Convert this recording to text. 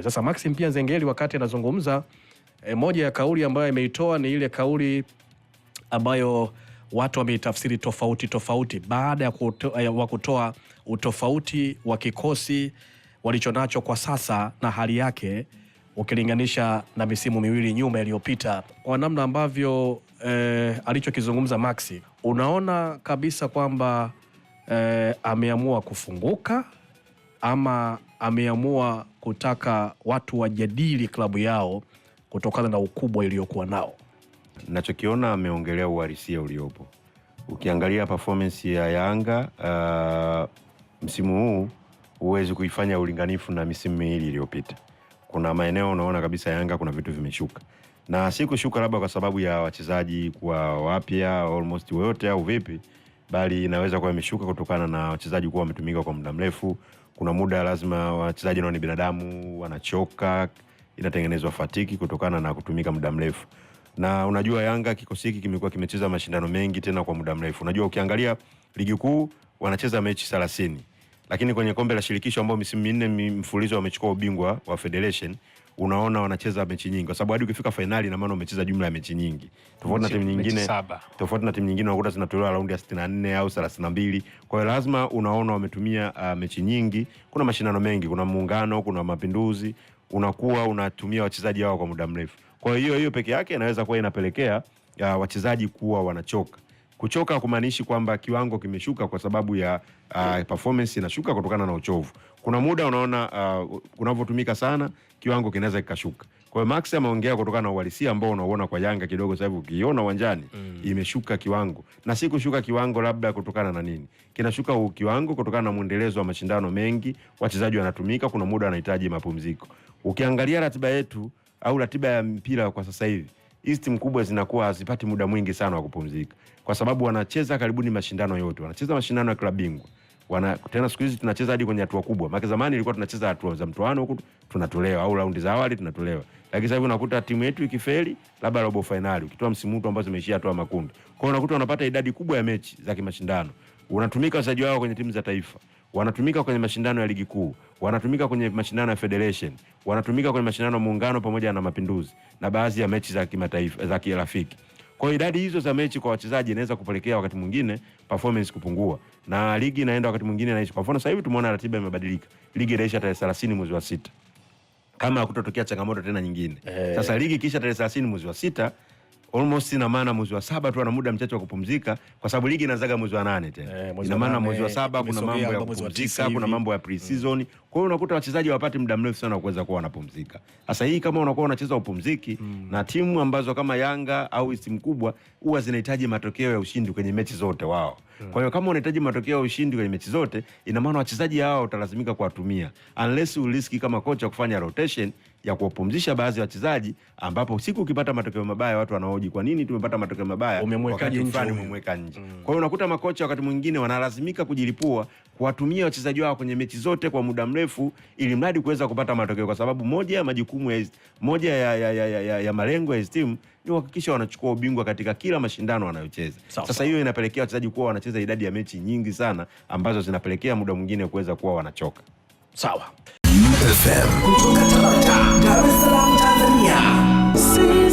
Sasa Maxim pia Nzengeli wakati anazungumza, moja ya kauli ambayo ameitoa ni ile kauli ambayo watu wameitafsiri tofauti baada ya kutoa utofauti wa kikosi walichonacho kwa sasa na hali yake ukilinganisha na misimu miwili nyuma iliyopita. Kwa namna ambavyo alichokizungumza Maxi, unaona kabisa kwamba ameamua kufunguka ama ameamua kutaka watu wajadili klabu yao kutokana na ukubwa iliyokuwa nao? Ninachokiona ameongelea uhalisia uliopo. Ukiangalia performance ya Yanga msimu huu huwezi kuifanya ulinganifu na misimu miwili iliyopita. Kuna maeneo unaona kabisa Yanga kuna vitu vimeshuka. Na si kushuka labda kwa sababu ya wachezaji kuwa wapya almost wote au vipi, bali inaweza kuwa imeshuka kutokana na wachezaji kuwa wametumika kwa muda mrefu. Kuna muda lazima wachezaji nao ni binadamu, wanachoka, inatengenezwa fatiki kutokana na kutumika muda mrefu. Na unajua Yanga kikosi hiki kimekuwa kimecheza mashindano mengi tena kwa muda mrefu. Unajua ukiangalia ligi kuu wanacheza mechi 30. Lakini kwenye kombe la shirikisho ambao misimu minne mfululizo wamechukua ubingwa wa Federation, unaona wanacheza mechi nyingi kwa sababu hadi ukifika finali na maana umecheza jumla ya mechi nyingi. Tofauti na timu nyingine unakuta zinatolewa raundi ya 64 au 32. Kwa hiyo lazima unaona wametumia mechi nyingi. Kuna mashindano mengi, kuna Muungano, kuna Mapinduzi, unakuwa unatumia wachezaji wao kwa muda mrefu. Kwa hiyo peke yake inaweza kuwa inapelekea wachezaji kuwa wanachoka. Kuchoka kumaanishi kwamba kiwango kimeshuka kwa sababu ya performance inashuka kutokana na uchovu. Kuna muda unaona unavyotumika sana kiwango kinaweza kikashuka. Kwa hiyo Max ameongea kutokana na uhalisia ambao unaona kwa Yanga kidogo sasa hivi ukiona uwanjani imeshuka kiwango. Na si kushuka kiwango labda kutokana na nini. Kinashuka kiwango kutokana na muendelezo wa mashindano mengi, wachezaji wanatumika, kuna muda wanahitaji mapumziko. Ukiangalia ratiba yetu au ratiba ya mpira kwa sasa hivi, hizi timu kubwa zinakuwa hazipati muda mwingi sana wa kupumzika kwa sababu wanacheza karibuni mashindano yote. Wanacheza mashindano ya klabu bingwa. Tena siku hizi tunacheza hadi kwenye hatua kubwa. Maana zamani ilikuwa tunacheza hatua za mtoano huko tunatolewa au raundi za awali tunatolewa. Lakini sasa hivi unakuta timu yetu ikifeli labda robo finali, ukitoa msimu huu ambazo zimeishia hatua makundi. Kwa hiyo unakuta unapata idadi kubwa ya mechi za kimashindano. Unatumika wachezaji wao kwenye timu za taifa, wanatumika kwenye mashindano ya ligi kuu, wanatumika kwenye mashindano ya Federation, wanatumika kwenye mashindano ya Muungano pamoja na Mapinduzi na baadhi ya mechi za kimataifa za kirafiki. Kwa idadi hizo za mechi kwa wachezaji inaweza kupelekea wakati mwingine performance kupungua. Na ligi inaenda wakati mwingine inaisha. Kwa mfano sasa hivi tumeona ratiba imebadilika. Ligi inaisha tarehe 30 mwezi wa 6. Kama hakutotokea changamoto tena nyingine. Sasa ligi kisha tarehe 30 mwezi wa 6, almost ina maana mwezi wa 7 tu ana muda mchache wa kupumzika kwa sababu ligi inaanza mwezi wa 8 tena. Ina maana mwezi wa 7 kuna mambo ya kupumzika, kuna mambo ya pre-season. Kwa hiyo unakuta wachezaji wapate muda mrefu sana kuweza kuwa wanapumzika. Sasa hii kama unakuwa unacheza upumziki na timu ambazo kama Yanga au timu kubwa huwa zinahitaji matokeo ya ushindi kwenye mechi zote wao. Kwa hiyo kama unahitaji matokeo ya ushindi kwenye mechi zote, ina maana wachezaji hao utalazimika kuwatumia. Unless uriski kama kocha kufanya rotation ya kuwapumzisha baadhi ya wachezaji ambapo siku ukipata matokeo mabaya watu wanahoji kwa nini tumepata matokeo mabaya umemwekaje nje. Kwa hiyo unakuta makocha wakati mwingine wanalazimika kujilipua kuwatumia wachezaji wao kwenye mechi zote kwa muda mrefu ili mradi kuweza kupata matokeo kwa sababu moja ya majukumu ya malengo ya timu ni kuhakikisha wanachukua ubingwa katika kila mashindano wanayocheza. Sasa hiyo inapelekea wachezaji kuwa wanacheza idadi ya mechi nyingi sana ambazo zinapelekea muda mwingine kuweza kuwa wanachoka. Sawa. FM kutoka Tabata, Dar es Salaam, Tanzania.